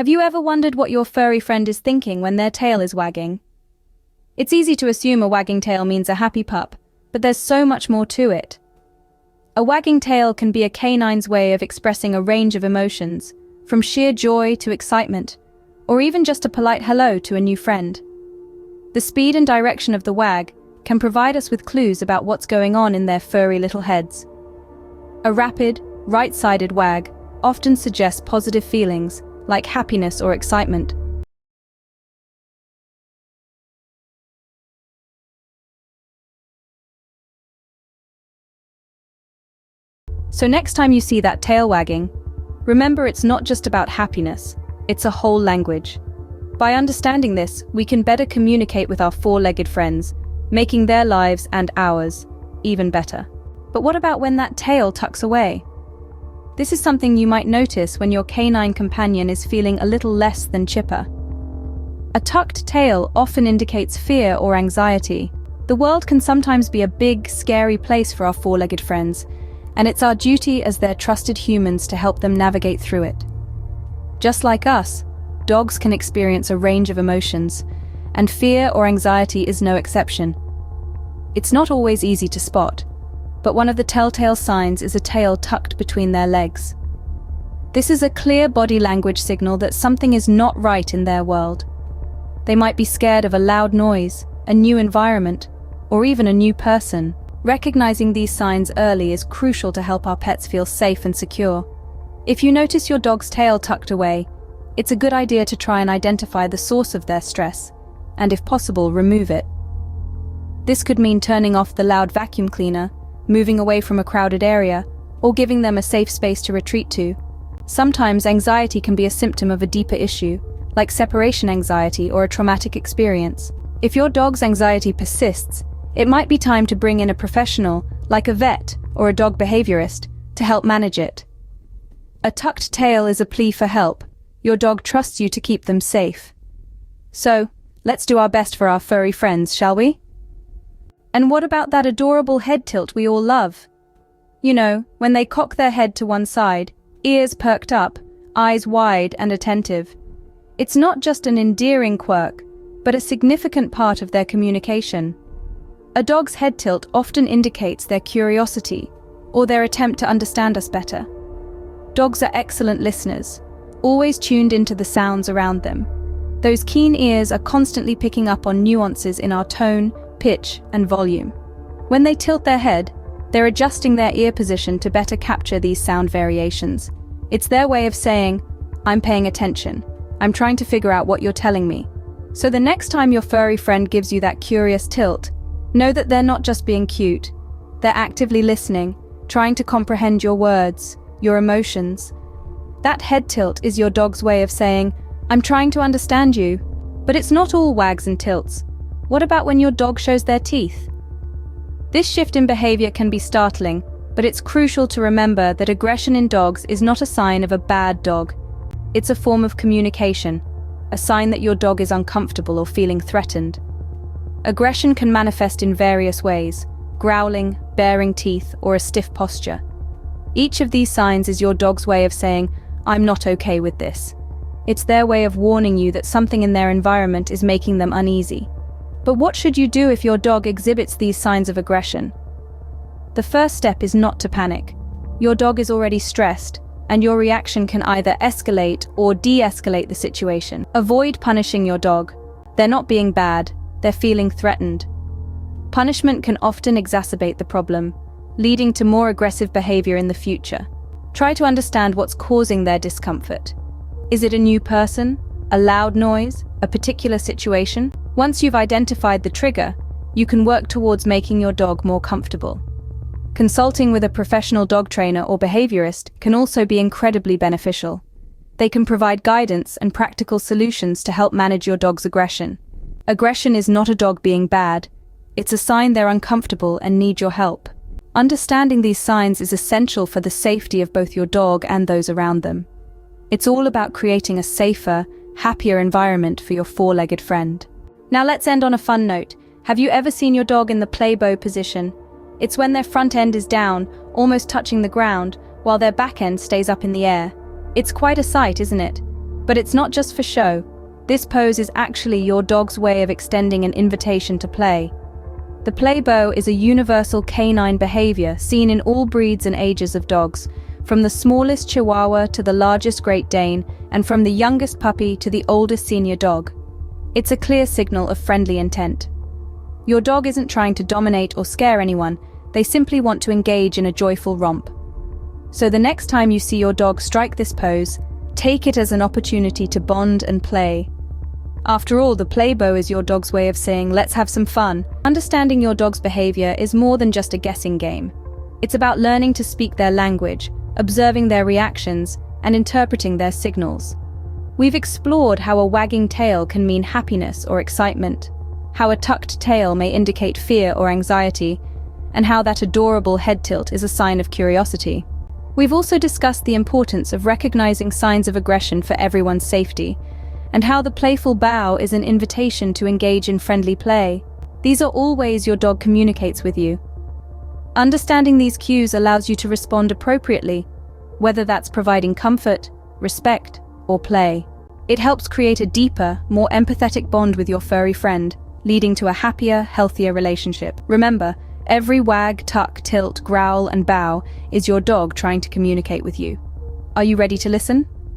Have you ever wondered what your furry friend is thinking when their tail is wagging? It's easy to assume a wagging tail means a happy pup, but there's so much more to it. A wagging tail can be a canine's way of expressing a range of emotions, from sheer joy to excitement, or even just a polite hello to a new friend. The speed and direction of the wag can provide us with clues about what's going on in their furry little heads. A rapid, right-sided wag often suggests positive feelings, like happiness or excitement. So next time you see that tail wagging, remember it's not just about happiness, it's a whole language. By understanding this, we can better communicate with our four-legged friends, making their lives and ours even better. But what about when that tail tucks away? This is something you might notice when your canine companion is feeling a little less than chipper. A tucked tail often indicates fear or anxiety. The world can sometimes be a big, scary place for our four-legged friends, and it's our duty as their trusted humans to help them navigate through it. Just like us, dogs can experience a range of emotions, and fear or anxiety is no exception. It's not always easy to spot, but one of the telltale signs is a tail tucked between their legs. This is a clear body language signal that something is not right in their world. They might be scared of a loud noise, a new environment, or even a new person. Recognizing these signs early is crucial to help our pets feel safe and secure. If you notice your dog's tail tucked away, it's a good idea to try and identify the source of their stress, and if possible, remove it. This could mean turning off the loud vacuum cleaner, moving away from a crowded area, or giving them a safe space to retreat to. Sometimes anxiety can be a symptom of a deeper issue, like separation anxiety or a traumatic experience. If your dog's anxiety persists, it might be time to bring in a professional, like a vet or a dog behaviorist, to help manage it. A tucked tail is a plea for help. Your dog trusts you to keep them safe. So, let's do our best for our furry friends, shall we? And what about that adorable head tilt we all love? You know, when they cock their head to one side, ears perked up, eyes wide and attentive. It's not just an endearing quirk, but a significant part of their communication. A dog's head tilt often indicates their curiosity or their attempt to understand us better. Dogs are excellent listeners, always tuned into the sounds around them. Those keen ears are constantly picking up on nuances in our tone, pitch, and volume. When they tilt their head, they're adjusting their ear position to better capture these sound variations. It's their way of saying, "I'm paying attention. I'm trying to figure out what you're telling me." So the next time your furry friend gives you that curious tilt, know that they're not just being cute. They're actively listening, trying to comprehend your words, your emotions. That head tilt is your dog's way of saying, "I'm trying to understand you." But it's not all wags and tilts. What about when your dog shows their teeth? This shift in behavior can be startling, but it's crucial to remember that aggression in dogs is not a sign of a bad dog. It's a form of communication, a sign that your dog is uncomfortable or feeling threatened. Aggression can manifest in various ways: growling, baring teeth, or a stiff posture. Each of these signs is your dog's way of saying, "I'm not okay with this." It's their way of warning you that something in their environment is making them uneasy. But what should you do if your dog exhibits these signs of aggression? The first step is not to panic. Your dog is already stressed, and your reaction can either escalate or de-escalate the situation. Avoid punishing your dog. They're not being bad, they're feeling threatened. Punishment can often exacerbate the problem, leading to more aggressive behavior in the future. Try to understand what's causing their discomfort. Is it a new person, a loud noise, a particular situation? Once you've identified the trigger, you can work towards making your dog more comfortable. Consulting with a professional dog trainer or behaviorist can also be incredibly beneficial. They can provide guidance and practical solutions to help manage your dog's aggression. Aggression is not a dog being bad. It's a sign they're uncomfortable and need your help. Understanding these signs is essential for the safety of both your dog and those around them. It's all about creating a safer, happier environment for your four-legged friend. Now let's end on a fun note. Have you ever seen your dog in the play bow position? It's when their front end is down, almost touching the ground, while their back end stays up in the air. It's quite a sight, isn't it? But it's not just for show. This pose is actually your dog's way of extending an invitation to play. The play bow is a universal canine behavior seen in all breeds and ages of dogs, from the smallest Chihuahua to the largest Great Dane, and from the youngest puppy to the oldest senior dog. It's a clear signal of friendly intent. Your dog isn't trying to dominate or scare anyone, they simply want to engage in a joyful romp. So the next time you see your dog strike this pose, take it as an opportunity to bond and play. After all, the play bow is your dog's way of saying, let's have some fun. Understanding your dog's behavior is more than just a guessing game. It's about learning to speak their language, observing their reactions, and interpreting their signals. We've explored how a wagging tail can mean happiness or excitement, how a tucked tail may indicate fear or anxiety, and how that adorable head tilt is a sign of curiosity. We've also discussed the importance of recognizing signs of aggression for everyone's safety, and how the playful bow is an invitation to engage in friendly play. These are all ways your dog communicates with you. Understanding these cues allows you to respond appropriately, whether that's providing comfort, respect, or play. It helps create a deeper, more empathetic bond with your furry friend, leading to a happier, healthier relationship. Remember, every wag, tuck, tilt, growl, and bow is your dog trying to communicate with you. Are you ready to listen?